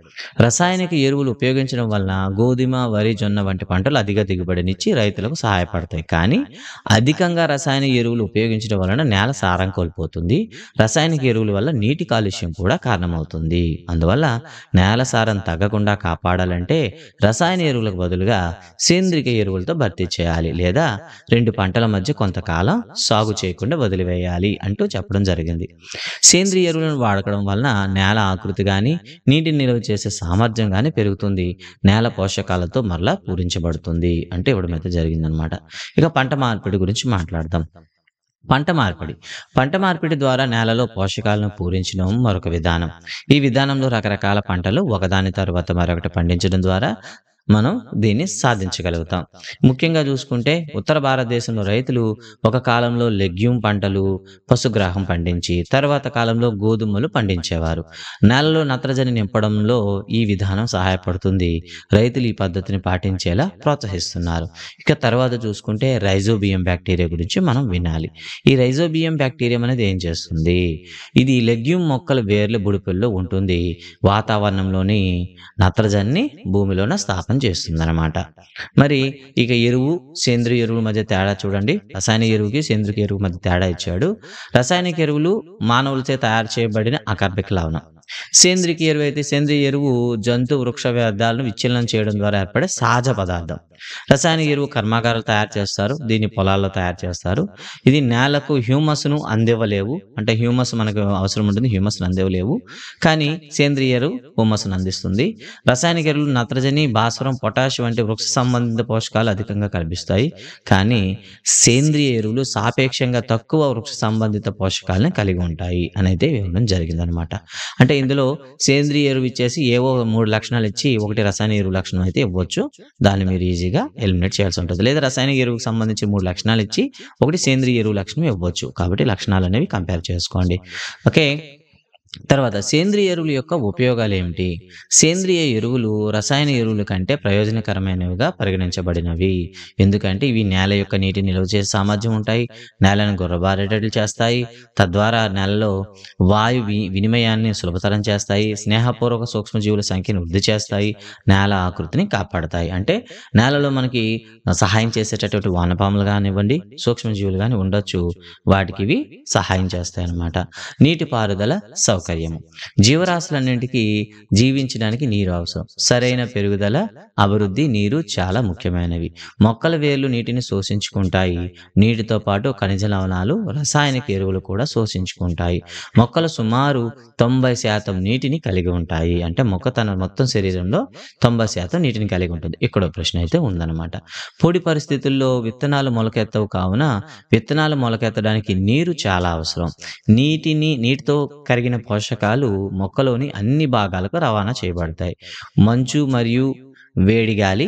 రసాయనిక ఎరువులు ఉపయోగించడం వలన గోధుమ, వరి, జొన్న వంటి పంటలు అధిక దిగుబడినిచ్చి రైతులకు సహాయపడతాయి. కానీ అధికంగా రసాయన ఎరువులు ఉపయోగించడం వలన నేల సారం కోల్పోతుంది. రసాయనిక ఎరువుల వల్ల నీటి కాలుష్యం కూడా కారణమవుతుంది. అందువల్ల నేల సారం తగ్గకుండా కాపాడాలంటే రసాయన ఎరువులకు బదులుగా సేంద్రియ ఎరువులతో భర్తీ చేయాలి, లేదా 2 పంటల మధ్య కొంతకాలం సాగు చేయకుండా వదిలివేయాలి అంటూ చెప్పడం జరిగింది. సేంద్రియ ఎరువులను వాడకడం వలన నేల ఆకృతి గాని, నీటిని నిల్వ చేసే సామర్థ్యం గాని పెరుగుతుంది. నేల పోషకాలతో మరలా పూరించబడుతుంది అంటే ఇవ్వడం అయితే జరిగిందనమాట. ఇక పంట మార్పిడి గురించి మాట్లాడదాం. పంట మార్పిడి. పంట మార్పిడి ద్వారా నేలలో పోషకాలను పూరించడం మరొక విధానం. ఈ విధానంలో రకరకాల పంటలు ఒకదాని తరువాత మరొకటి పండించడం ద్వారా మనం దీన్ని సాధించగలుగుతాం. ముఖ్యంగా చూసుకుంటే ఉత్తర భారతదేశంలో రైతులు ఒక కాలంలో లెగ్యూమ్ పంటలు, పశుగ్రాహం పండించి తర్వాత కాలంలో గోధుమలు పండించేవారు. నేలలో నత్రజని నింపడంలో ఈ విధానం సహాయపడుతుంది. రైతులు ఈ పద్ధతిని పాటించేలా ప్రోత్సహిస్తున్నారు. ఇక తర్వాత చూసుకుంటే రైజోబియం బ్యాక్టీరియా గురించి మనం వినాలి. ఈ రైజోబియం బ్యాక్టీరియా అనేది ఏం చేస్తుంది? ఇది లెగ్యూమ్ మొక్కల వేర్ల బుడిపెల్లో ఉంటుంది. వాతావరణంలోని నత్రజనిని భూమిలోన స్థాపన చేస్తుందన్నమాట. మరి ఇక ఎరువు, సేంద్రియ ఎరువుల మధ్య తేడా చూడండి. రసాయనిక ఎరువుకి, సేంద్రియ ఎరువు మధ్య తేడా ఇచ్చాడు. రసాయనిక ఎరువులు మానవులచే తయారు చేయబడిన అకర్బిక లవణం. సేంద్రియ ఎరువు అయితే సేంద్రియ ఎరువు జంతు వృక్ష వ్యర్థాలను విచ్ఛిన్నం చేయడం ద్వారా ఏర్పడే సహజ పదార్థం. రసాయనిక ఎరువు కర్మాగారాలు తయారు చేస్తారు. దీన్ని పొలాల్లో తయారు చేస్తారు. ఇది నేలకు హ్యూమస్‌ను అందివ్వలేవు. అంటే హ్యూమస్ మనకు అవసరం ఉంటుంది. హ్యూమస్‌ని అందివ్వలేవు. కానీ సేంద్రియ ఎరువు హ్యూమస్‌ని అందిస్తుంది. రసాయనిక ఎరువులు నత్రజని, భాస్వరం, పొటాష్ వంటి వృక్ష సంబంధిత పోషకాలు అధికంగా కనిపిస్తాయి. కానీ సేంద్రియ ఎరువులు సాపేక్షంగా తక్కువ వృక్ష సంబంధిత పోషకాలను కలిగి ఉంటాయి అనేది ఇవ్వడం జరిగిందనమాట. అంటే ఇందులో సేంద్రియ ఎరువు ఇచ్చేసి ఏవో 3 లక్షణాలు ఇచ్చి ఒకటి రసాయన ఎరువు లక్షణం అయితే ఇవ్వచ్చు. దాన్ని మీరు ఈజీగా ఎలిమినేట్ చేయాల్సి ఉంటుంది. లేదా రసాయనిక ఎరువుకు సంబంధించి 3 లక్షణాలు ఇచ్చి ఒకటి సేంద్రియ ఎరువు లక్షణం ఇవ్వచ్చు. కాబట్టి లక్షణాలు అనేవి కంపేర్ చేసుకోండి. ఓకే. తర్వాత సేంద్రియ ఎరువుల యొక్క ఉపయోగాలు ఏమిటి? సేంద్రియ ఎరువులు రసాయన ఎరువుల కంటే ప్రయోజనకరమైనవిగా పరిగణించబడినవి. ఎందుకంటే ఇవి నేల యొక్క నీటిని నిల్వ చేసే సామర్థ్యం ఉంటాయి. నేలను గుర్రబారేటట్లు చేస్తాయి. తద్వారా నేలలో వాయు వినిమయాన్ని సులభతరం చేస్తాయి. స్నేహపూర్వక సూక్ష్మజీవుల సంఖ్యను వృద్ధి చేస్తాయి. నేల ఆకృతిని కాపాడతాయి. అంటే నేలలో మనకి సహాయం చేసేటటువంటి వానపాములు కానివ్వండి, సూక్ష్మజీవులు కానీ ఉండొచ్చు. వాటికి ఇవి సహాయం చేస్తాయి అన్నమాట. నీటిపారుదల సౌకర్యము. జీవరాశులన్నింటికీ జీవించడానికి నీరు అవసరం. సరైన పెరుగుదల, అభివృద్ధి నీరు చాలా ముఖ్యమైనవి. మొక్కల వేర్లు నీటిని శోషించుకుంటాయి. నీటితో పాటు ఖనిజ లవణాలు, రసాయనిక ఎరువులు కూడా శోషించుకుంటాయి. మొక్కలు సుమారు 90% నీటిని కలిగి ఉంటాయి. అంటే మొక్క తన మొత్తం శరీరంలో 90% నీటిని కలిగి ఉంటుంది. ఇక్కడ ప్రశ్న అయితే ఉందన్నమాట. పొడి పరిస్థితుల్లో విత్తనాలు మొలకెత్తవు కావున విత్తనాలు మొలకెత్తడానికి నీరు చాలా అవసరం. నీటితో కరిగిన పోషకాలు మొక్కలోని అన్ని భాగాలకు రవాణా చేయబడతాయి. మంచు మరియు వేడి గాలి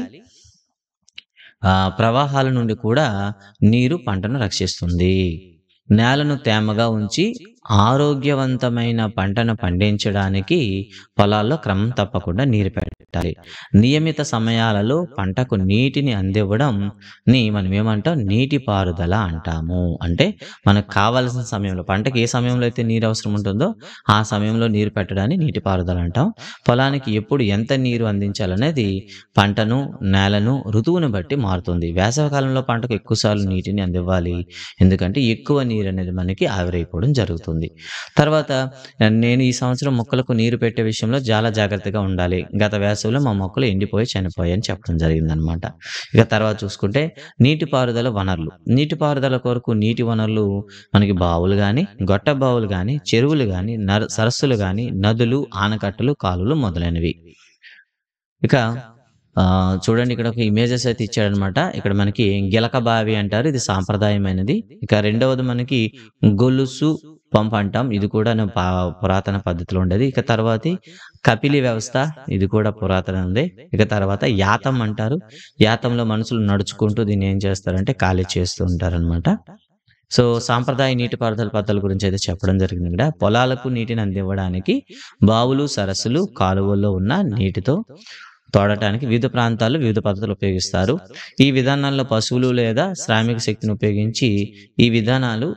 ప్రవాహాల నుండి కూడా నీరు పంటను రక్షిస్తుంది. నేలను తేమగా ఉంచి ఆరోగ్యవంతమైన పంటను పండించడానికి పొలాల్లో క్రమం తప్పకుండా నీరు పెట్టాలి. నియమిత సమయాలలో పంటకు నీటిని అందివ్వడం మనం ఏమంటాం? నీటిపారుదల అంటాము. అంటే మనకు కావాల్సిన సమయంలో, పంటకి ఏ సమయంలో అయితే నీరు అవసరం ఉంటుందో ఆ సమయంలో నీరు పెట్టడాన్ని నీటిపారుదల అంటాం. పొలానికి ఎప్పుడు ఎంత నీరు అందించాలనేది పంటను, నేలను, ఋతువుని బట్టి మారుతుంది. వేసవికాలంలో పంటకు ఎక్కువసార్లు నీటిని అందివ్వాలి. ఎందుకంటే ఎక్కువ నీరు అనేది మనకి ఆవిరైపోవడం జరుగుతుంది. తర్వాత నేను ఈ సంవత్సరం మొక్కలకు నీరు పెట్టే విషయంలో చాలా జాగ్రత్తగా ఉండాలి. గత వేసవిలో మా మొక్కలు ఎండిపోయి చనిపోయాయి అని చెప్పడం జరిగిందనమాట. ఇక తర్వాత చూసుకుంటే నీటిపారుదల వనరులు. నీటిపారుదల కొరకు నీటి వనరులు మనకి బావులు కానీ, గొట్ట బావులు కానీ, చెరువులు కానీ, సరస్సులు కానీ, నదులు, ఆనకట్టలు, కాలువలు మొదలైనవి. ఇక చూడండి, ఇక్కడ ఒక ఇమేజెస్ అయితే ఇచ్చాడనమాట. ఇక్కడ మనకి గిలక బావి అంటారు. ఇది సాంప్రదాయమైనది. ఇక రెండవది మనకి గొలుసు పంప్ అంటాం. ఇది కూడా పురాతన పద్ధతిలో ఉండేది. ఇక తర్వాతి కపిలి వ్యవస్థ, ఇది కూడా పురాతనది. ఇక తర్వాత యాతం అంటారు. యాతంలో మనుషులు నడుచుకుంటూ దీన్ని ఏం చేస్తారంటే ఖాళీ చేస్తూ ఉంటారనమాట. సో, సాంప్రదాయ నీటిపారుదల పద్ధతుల గురించి అయితే చెప్పడం జరిగింది ఇక్కడ. పొలాలకు నీటిని అందివ్వడానికి బావులు, సరస్సులు, కాలువల్లో ఉన్న నీటితో తోడటానికి వివిధ ప్రాంతాల్లో వివిధ పద్ధతులు ఉపయోగిస్తారు. ఈ విధానాల్లో పశువులు లేదా శ్రామిక శక్తిని ఉపయోగించి ఈ విధానాలు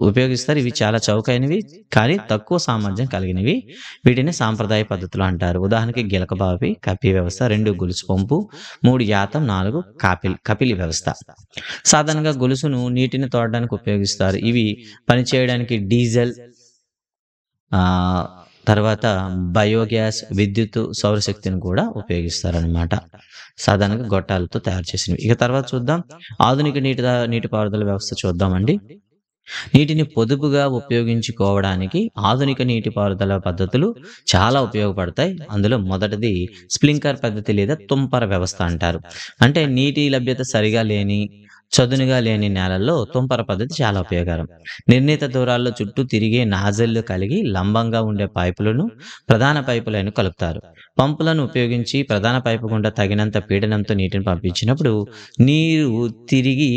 ఉపయోగిస్తారు. ఇవి చాలా చౌకైనవి కానీ తక్కువ సామర్థ్యం కలిగినవి. వీటిని సాంప్రదాయ పద్ధతులు అంటారు. ఉదాహరణకి గిలక బావి, కపి వ్యవస్థ, 2 గొలుసు పంపు, 3 యాతం, 4 కపిలి వ్యవస్థ. సాధారణంగా గొలుసును నీటిని తోడడానికి ఉపయోగిస్తారు. ఇవి పనిచేయడానికి డీజిల్, తర్వాత బయోగ్యాస్, విద్యుత్, సౌరశక్తిని కూడా ఉపయోగిస్తారనమాట. సాధారణంగా గొట్టాలతో తయారు చేసినవి. ఇక తర్వాత చూద్దాం ఆధునిక నీటిపారుదల వ్యవస్థ చూద్దామండి. నీటిని పొదుపుగా ఉపయోగించుకోవడానికి ఆధునిక నీటిపారుదల పద్ధతులు చాలా ఉపయోగపడతాయి. అందులో మొదటిది స్ప్రింక్లర్ పద్ధతి లేదా తుంపర వ్యవస్థ అంటారు. అంటే నీటి లభ్యత సరిగా లేని, చదునుగా లేని నేలల్లో తుంపర పద్ధతి చాలా ఉపయోగకరం. నిర్ణీత దూరాల్లో చుట్టూ తిరిగే నాజిళ్లు కలిగి లంబంగా ఉండే పైపులను ప్రధాన పైపు లైన్ కలుపుతారు. పంపులను ఉపయోగించి ప్రధాన పైపు గుండా తగినంత పీడనంతో నీటిని పంపించినప్పుడు నీరు తిరిగి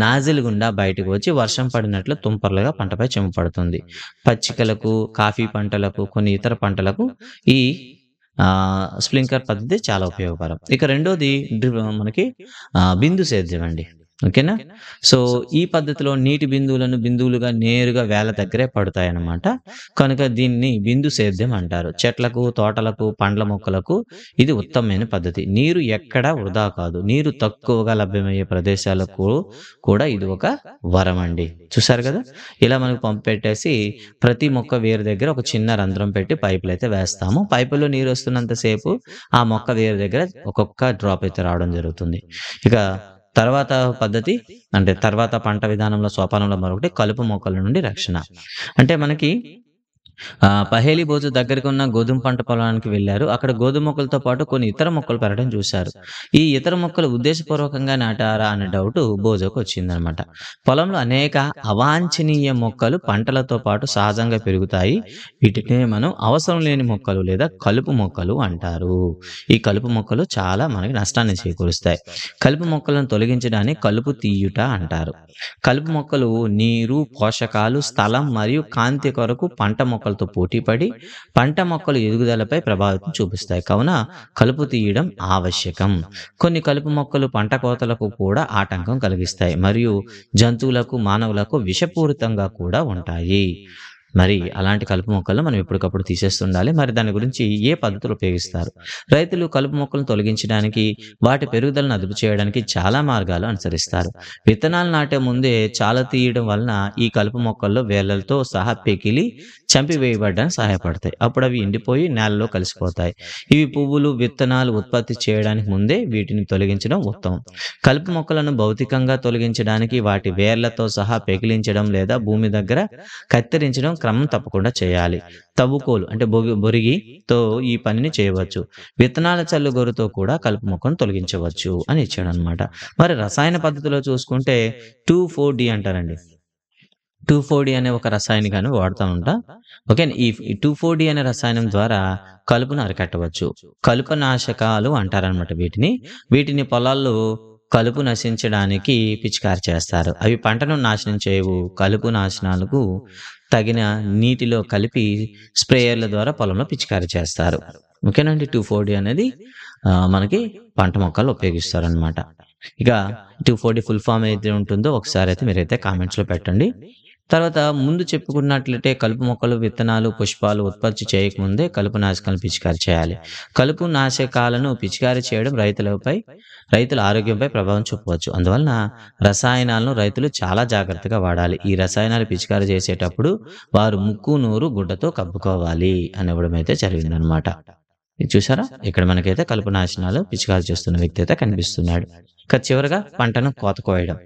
నాజిల్ గుండా బయటకు వచ్చి వర్షం పడినట్లు తుంపరలుగా పంటపై చెంగు పడుతుంది. పచ్చికలకు, కాఫీ పంటలకు, కొన్ని ఇతర పంటలకు ఈ స్ప్రింక్లర్ పద్ధతి చాలా ఉపయోగకరం. ఇక రెండోది మనకి బిందు సేద్యం అండి. ఓకేనా. సో, ఈ పద్ధతిలో నీటి బిందువులుగా నేరుగా వేల దగ్గరే పడతాయన్నమాట. కనుక దీన్ని బిందు సేద్యం అంటారు. చెట్లకు, తోటలకు, పండ్ల మొక్కలకు ఇది ఉత్తమమైన పద్ధతి. నీరు ఎక్కడా వృధా కాదు. నీరు తక్కువగా లభ్యమయ్యే ప్రదేశాలకు కూడా ఇది ఒక వరం అండి. చూసారు కదా, ఇలా మనకు పంపు పెట్టేసి ప్రతి మొక్క వేరు దగ్గర ఒక చిన్న రంధ్రం పెట్టి పైపులు అయితే వేస్తాము. పైపులో నీరు వస్తున్నంతసేపు ఆ మొక్క వేరు దగ్గర ఒక్కొక్క డ్రాప్ అయితే రావడం జరుగుతుంది. ఇక తర్వాత పద్ధతి అంటే తర్వాత పంట విధానంలో సోపానంలో మరొకటి కలుపు మొక్కల నుండి రక్షణ. అంటే మనకి పహేలి బోజు దగ్గరికి ఉన్న గోధుమ పంట పొలానికి వెళ్ళారు. అక్కడ గోధుమ మొక్కలతో పాటు కొన్ని ఇతర మొక్కలు పెరగడం చూశారు. ఈ ఇతర మొక్కలు ఉద్దేశపూర్వకంగా నాటారా అనే డౌట్ బోజోకు వచ్చిందనమాట. పొలంలో అనేక అవాంఛనీయ మొక్కలు పంటలతో పాటు సహజంగా పెరుగుతాయి. వీటినే మనం అవసరం లేని మొక్కలు లేదా కలుపు మొక్కలు అంటారు. ఈ కలుపు మొక్కలు చాలా మనకి నష్టాన్ని చేకూరుస్తాయి. కలుపు మొక్కలను తొలగించడాన్ని కలుపు తీయుట అంటారు. కలుపు మొక్కలు నీరు, పోషకాలు, స్థలం మరియు కాంతి కొరకు పంట మొక్కలతో పోటీపడి పంట మొక్కలు ఎదుగుదలపై ప్రభావితం చూపిస్తాయి. కావున కలుపు తీయడం ఆవశ్యకం. కొన్ని కలుపు మొక్కలు పంట కోతలకు కూడా ఆటంకం కలిగిస్తాయి మరియు జంతువులకు, మానవులకు విషపూరితంగా కూడా ఉంటాయి. మరి అలాంటి కలుపు మొక్కలను మనం ఎప్పటికప్పుడు తీసేస్తుండాలి. మరి దాని గురించి ఏ పద్ధతులు ఉపయోగిస్తారు? రైతులు కలుపు మొక్కలను తొలగించడానికి, వాటి పెరుగుదలను అదుపు చేయడానికి చాలా మార్గాలు అనుసరిస్తారు. విత్తనాలు నాటే ముందే చాల తీయడం వలన ఈ కలుపు మొక్కల్లో వేర్లతో సహా పెకిలి చంపివేయబడడానికి సహాయపడతాయి. అప్పుడు అవి ఎండిపోయి నేలలో కలిసిపోతాయి. ఇవి పువ్వులు, విత్తనాలు ఉత్పత్తి చేయడానికి ముందే వీటిని తొలగించడం ఉత్తమం. కలుపు మొక్కలను భౌతికంగా తొలగించడానికి వాటి వేర్లతో సహా పెకిలించడం లేదా భూమి దగ్గర కత్తిరించడం క్రమం తప్పకుండా చేయాలి. తవ్వుకోలు అంటే బొరిగితో ఈ పనిని చేయవచ్చు. విత్తనాల చల్లుగొరుతో కూడా కలుపు మొక్కను తొలగించవచ్చు అని ఇచ్చాడు అనమాట. మరి రసాయన పద్ధతిలో చూసుకుంటే 2,4-D అంటారండి. 2,4-D అనే ఒక రసాయనికాన్ని వాడుతూ ఉంటా. ఓకే. ఈ 2,4-D అనే రసాయనం ద్వారా కలుపును అరికట్టవచ్చు. కలుపనాశకాలు అంటారనమాట వీటిని పొలాల్లో కలుపు నశించడానికి పిచికారి చేస్తారు. అవి పంటను నాశనం చేయవు. కలుపు నాశనాలకు తగిన నీటిలో కలిపి స్ప్రేయర్ల ద్వారా పొలంలో పిచికారి చేస్తారు. ఓకేనండి. 2,4-D అనేది మనకి పంట మొక్కలు ఉపయోగిస్తారనమాట. ఇక 2,4-D ఫుల్ ఫామ్ అయితే ఉంటుందో ఒకసారి అయితే మీరైతే కామెంట్స్లో పెట్టండి. తర్వాత ముందు చెప్పుకున్నట్లయితే కలుపు మొక్కలు, విత్తనాలు, పుష్పాలు ఉత్పత్తి చేయకముందే కలుపు నాశకాలను పిచికారి చేయాలి. కలుపు నాశకాలను పిచికారి చేయడం రైతుల ఆరోగ్యంపై ప్రభావం చూపవచ్చు. అందువలన రసాయనాలను రైతులు చాలా జాగ్రత్తగా వాడాలి. ఈ రసాయనాలు పిచికారి చేసేటప్పుడు వారు ముక్కు, నోరు గుడ్డతో కప్పుకోవాలి అని ఇవ్వడం అయితే జరిగిందనమాట. ఇది చూసారా, ఇక్కడ మనకైతే కలుపు నాశనాలు పిచికారి చేస్తున్న వ్యక్తి అయితే కనిపిస్తున్నాడు. ఇక చివరగా పంటను కోత కోయడం.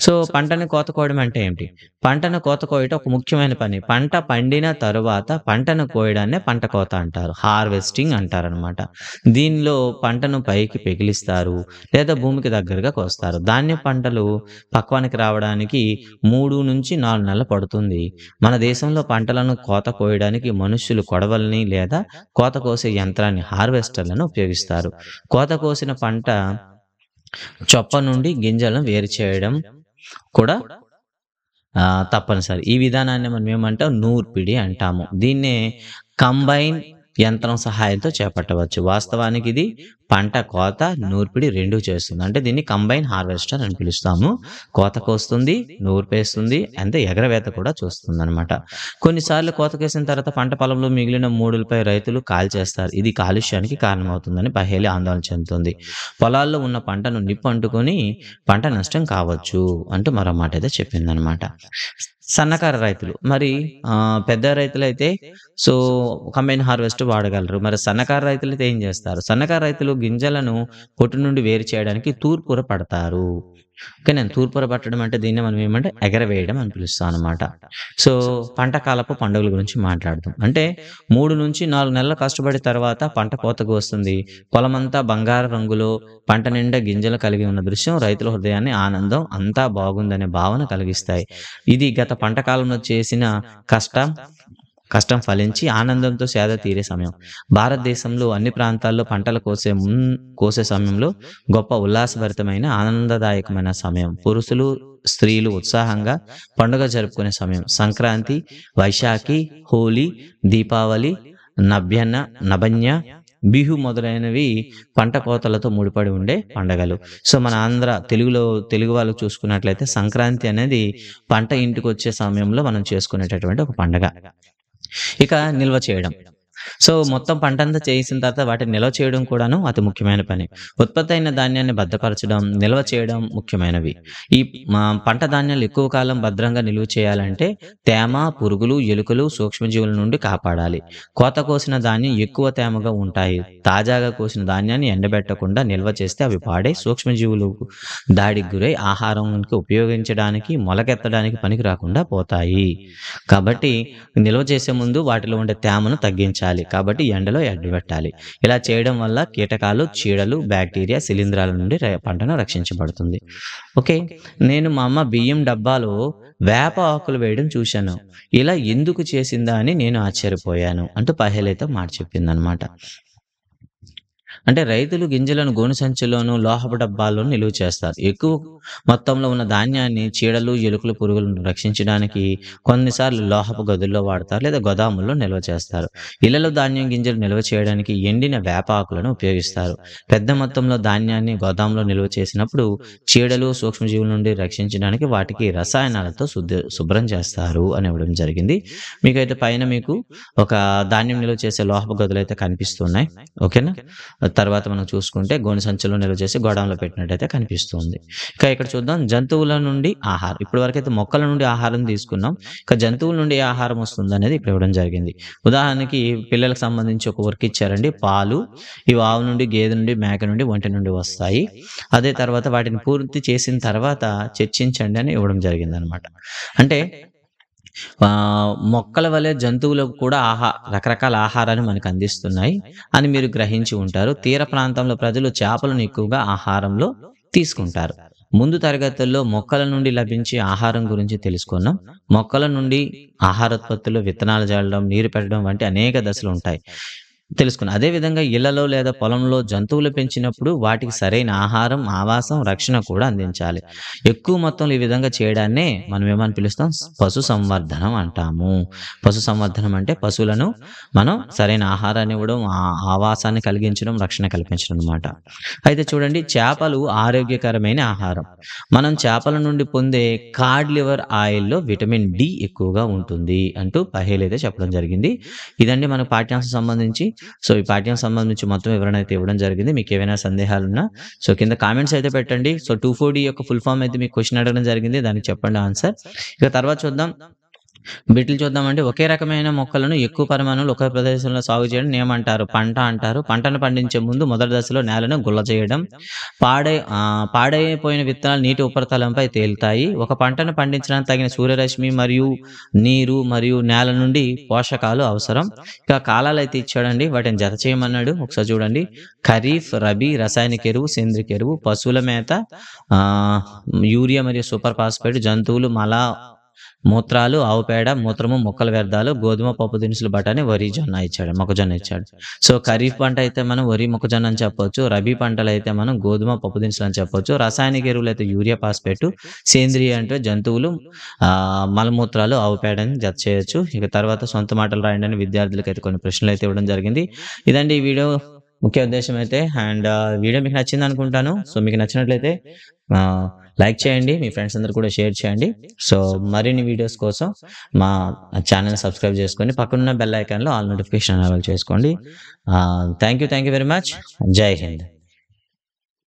సో, పంటని కోత కోయడం అంటే ఏంటి? పంటను కోత కోయటం ఒక ముఖ్యమైన పని. పంట పండిన తరువాత పంటను కోయడాన్నే పంట కోత అంటారు. హార్వెస్టింగ్ అంటారనమాట. దీనిలో పంటను పైకి పెకిలిస్తారు, లేదా భూమికి దగ్గరగా కోస్తారు. ధాన్య పంటలు పక్వానికి రావడానికి 3-4 నెలలు పడుతుంది. మన దేశంలో పంటలను కోత కోయడానికి మనుష్యులు కొడవలిని లేదా కోత కోసే యంత్రాన్ని హార్వెస్టర్లను ఉపయోగిస్తారు. కోత కోసిన పంట చొప్ప నుండి గింజలను వేరు చేయడం కూడా తప్పనిసరి. ఈ విధానాన్ని మనం ఏమంటాం? నూర్పిడి అంటాము. దీన్నే కంబైన్ యంత్రం సహాయంతో చేపట్టవచ్చు. వాస్తవానికి ఇది పంట కోత, నూర్పిడి 2 చేస్తుంది. అంటే దీన్ని కంబైన్ హార్వెస్టర్ అని పిలుస్తాము. కోత కోస్తుంది, నూర్పేస్తుంది, అంతే ఎగరవేత కూడా చూస్తుందనమాట. కొన్నిసార్లు కోత కోసిన తర్వాత పంట పొలంలో మిగిలిన మూడులపై రైతులు కాల్చేస్తారు. ఇది కాలుష్యానికి కారణమవుతుందని పహేలి ఆందోళన చెందుతుంది. పొలాల్లో ఉన్న పంటను నిప్పు అంటుకొని పంట నష్టం కావచ్చు అంటూ మరో మాట అయితే చెప్పిందనమాట. సన్నకారు రైతులు మరి పెద్ద రైతులైతే సో కంబైన్ హార్వెస్ట్ వాడగలరు. మరి సన్నకారు రైతులైతే ఏం చేస్తారు? సన్నకారు రైతులు గింజలను పొట్టు నుండి వేరు చేయడానికి తూర్పుర పడతారు. ఓకేనా? తూర్పుర పట్టడం అంటే దీన్నే మనం ఏమంటే ఎగరవేయడం అని పిలుస్తాం అనమాట. సో, పంట కాలపు పండుగల గురించి మాట్లాడదాం. అంటే 3-4 నెలలు కష్టపడి తర్వాత పంట కోతకు వస్తుంది. పొలమంతా బంగారు రంగులో పంట నిండా గింజలు కలిగి ఉన్న దృశ్యం రైతుల హృదయాన్ని ఆనందం, అంతా బాగుందనే భావన కలిగిస్తాయి. ఇది గత పంట కాలంలో చేసిన కష్టం ఫలించి ఆనందంతో సేద తీరే సమయం. భారతదేశంలో అన్ని ప్రాంతాల్లో పంటలు కోసే సమయంలో గొప్ప ఉల్లాసభరితమైన ఆనందదాయకమైన సమయం. పురుషులు, స్త్రీలు ఉత్సాహంగా పండుగ జరుపుకునే సమయం. సంక్రాంతి, వైశాఖి, హోలీ, దీపావళి, నభన్య, బిహు మొదలైనవి పంట కోతలతో ముడిపడి ఉండే పండగలు. సో, మన తెలుగు వాళ్ళు చూసుకున్నట్లయితే సంక్రాంతి అనేది పంట ఇంటికి వచ్చే సమయంలో మనం చేసుకునేటటువంటి ఒక పండగ. ఇక నిల్వ చేయడం. సో, మొత్తం పంటంతా చేసిన తర్వాత వాటిని నిల్వ చేయడం కూడాను అతి ముఖ్యమైన పని. ఉత్పత్తి అయిన ధాన్యాన్ని భద్రపరచడం, నిల్వ చేయడం ముఖ్యమైనవి. ఈ పంట ధాన్యాలు ఎక్కువ కాలం భద్రంగా నిల్వ చేయాలంటే తేమ, పురుగులు, ఎలుకలు, సూక్ష్మజీవుల నుండి కాపాడాలి. కోత కోసిన ధాన్యం ఎక్కువ తేమగా ఉంటాయి. తాజాగా కోసిన ధాన్యాన్ని ఎండబెట్టకుండా నిల్వ చేస్తే అవి పాడై సూక్ష్మజీవులు దాడికి గురై ఆహారానికి ఉపయోగించడానికి, మొలకెత్తడానికి పనికి రాకుండా పోతాయి. కాబట్టి నిల్వ చేసే ముందు వాటిలో ఉండే తేమను తగ్గించాలి. కాబట్టి ఎండలో ఎండబెట్టాలి. ఇలా చేయడం వల్ల కీటకాలు, చీడలు, బ్యాక్టీరియా, శిలీంధ్రాల నుండి పంటను రక్షించబడుతుంది. ఓకే. నేను మా అమ్మ బియ్యం డబ్బాలో వేప ఆకులు వేయడం చూశాను. ఇలా ఎందుకు చేసిందా అని నేను ఆశ్చర్యపోయాను అంటూ పహేలైతే మాట చెప్పిందనమాట. అంటే రైతులు గింజలను గోను సంచుల్లోనూ, లోహపు డబ్బాల్లోనూ నిలువ చేస్తారు. ఎక్కువ మొత్తంలో ఉన్న ధాన్యాన్ని చీడలు, ఎలుకలు, పురుగులను రక్షించడానికి కొన్నిసార్లు లోహపు గదుల్లో వాడతారు, లేదా గోదాముల్లో నిల్వ చేస్తారు. ఇళ్లలో ధాన్యం గింజలు నిల్వ చేయడానికి ఎండిన వేప ఆకులను ఉపయోగిస్తారు. పెద్ద మొత్తంలో ధాన్యాన్ని గోదాంలో నిల్వ చేసినప్పుడు చీడలు, సూక్ష్మజీవుల నుండి రక్షించడానికి వాటికి రసాయనాలతో శుభ్రం చేస్తారు అని ఇవ్వడం జరిగింది. మీకైతే పైన మీకు ఒక ధాన్యం నిల్వ చేసే లోహపు గదులు అయితే కనిపిస్తున్నాయి. ఓకేనా? తర్వాత మనం చూసుకుంటే గోనె సంచుల్లో నిల్వ చేసి గోడౌన్‌లో పెట్టినట్టయితే కనిపిస్తుంది. ఇక ఇక్కడ చూద్దాం జంతువుల నుండి ఆహారం. ఇప్పటివరకైతే మొక్కల నుండి ఆహారం తీసుకున్నాం. ఇక జంతువుల నుండి ఏ ఆహారం వస్తుందనేది ఇక్కడ ఇవ్వడం జరిగింది. ఉదాహరణకి పిల్లలకు సంబంధించి ఒక వర్క్ ఇచ్చారండి. పాలు ఇవి ఆవు నుండి, గేదె నుండి, మేక నుండి, ఒంటె నుండి వస్తాయి. అదే తర్వాత వాటిని పూర్తి చేసిన తర్వాత చర్చించండి అని ఇవ్వడం జరిగిందనమాట. అంటే మొక్కల వలె జంతువులకు కూడా రకరకాల ఆహారాన్ని మనకు అందిస్తున్నాయి అని మీరు గ్రహించి ఉంటారు. తీర ప్రాంతంలో ప్రజలు చేపలను ఎక్కువగా ఆహారంలో తీసుకుంటారు. ముందు తరగతుల్లో మొక్కల నుండి లభించే ఆహారం గురించి తెలుసుకున్నాం. మొక్కల నుండి ఆహారోత్పత్తులు, విత్తనాలు జల్లడం, నీరు పెట్టడం వంటి అనేక దశలు ఉంటాయి తెలుసుకున్నాం. అదేవిధంగా ఇళ్లలో లేదా పొలంలో జంతువులు పెంచినప్పుడు వాటికి సరైన ఆహారం, ఆవాసం, రక్షణ కూడా అందించాలి. ఎక్కువ మొత్తంలో ఈ విధంగా చేయడాన్నే మనం ఏమని పిలుస్తాం? పశు సంవర్ధనం అంటాము. పశు సంవర్ధనం అంటే పశువులను మనం సరైన ఆహారాన్ని ఇవ్వడం, ఆవాసాన్ని కలిగించడం, రక్షణ కల్పించడం అన్నమాట. అయితే చూడండి, చేపలు ఆరోగ్యకరమైన ఆహారం. మనం చేపల నుండి పొందే కాడ్ లివర్ ఆయిల్‌లో విటమిన్ డి ఎక్కువగా ఉంటుంది అంటూ పహేల్ అయితే చెప్పడం జరిగింది. ఇదండి మన పాఠ్యాంశం సంబంధించి. సో, ఈ పాఠ్యం సంబంధించి మొత్తం వివరణ అయితే ఇవ్వడం జరిగింది. మీకు ఏవైనా సందేహాలున్నా సో కింద కామెంట్స్ అయితే పెట్టండి. సో 2,4-D యొక్క ఫుల్ ఫామ్ అయితే మీకు క్వెషన్ అడగడం జరిగింది. దానికి చెప్పండి ఆన్సర్. ఇక తర్వాత చూద్దాం. బిట్లు చూద్దామండి. ఒకే రకమైన మొక్కలను ఎక్కువ పరిమాణంలో ఒకే ప్రదేశంలో సాగు చేయడం ఏమంటారు? పంట అంటారు. పంటను పండించే ముందు మొదటి దశలో నేలను గుల్ల చేయడం. పాడైపోయిన విత్తనాలు నీటి ఉపరితలంపై తేలుతాయి. ఒక పంటను పండించడానికి తగిన సూర్యరశ్మి మరియు నీరు మరియు నేల నుండి పోషకాలు అవసరం. ఇక కాలాలైతే ఇచ్చాడండి. వాటిని జత చేయమన్నాడు. ఒకసారి చూడండి. ఖరీఫ్, రబీ, రసాయనిక ఎరువు, సేంద్రియ ఎరువు, పశువుల మేత, యూరియా మరియు సూపర్ ఫాస్ఫేట్, జంతువులు మల మూత్రాలు, ఆవు పేడ, మూత్రము, మొక్కల వ్యర్థాలు, గోధుమ, పప్పు దినుసులు, బఠానీ, వరి, మొక్కజొన్న ఇచ్చాడు. సో, ఖరీఫ్ పంట అయితే మనం వరి, మొక్కజొన్న అని చెప్పొచ్చు. రబీ పంటలైతే మనం గోధుమ, పప్పు దినుసులు అని చెప్పొచ్చు. రసాయనిక ఎరువులైతే యూరియా, ఫాస్ఫేట్. సేంద్రియ అంటే జంతువులు, మలమూత్రాలు, ఆవు పేడ అని జత చేయొచ్చు. ఇక తర్వాత సొంత మాటలు రాయండి అని విద్యార్థులకైతే కొన్ని ప్రశ్నలు అయితే ఇవ్వడం జరిగింది. ఇదండి ఈ వీడియో ముఖ్య ఉద్దేశం అయితే. అండ్ వీడియో మీకు నచ్చింది అనుకుంటాను. సో, మీకు నచ్చినట్లయితే లైక్ చేయండి. మీ ఫ్రెండ్స్ అందరూ కూడా షేర్ చేయండి. సో, మరిన్ని వీడియోస్ కోసం మా ఛానల్ సబ్స్క్రైబ్ చేసుకొని పక్కనున్న బెల్ ఐకాన్లో ఆల్ నోటిఫికేషన్ ఎనేబుల్ చేసుకోండి. Thank you very much. జై హింద్.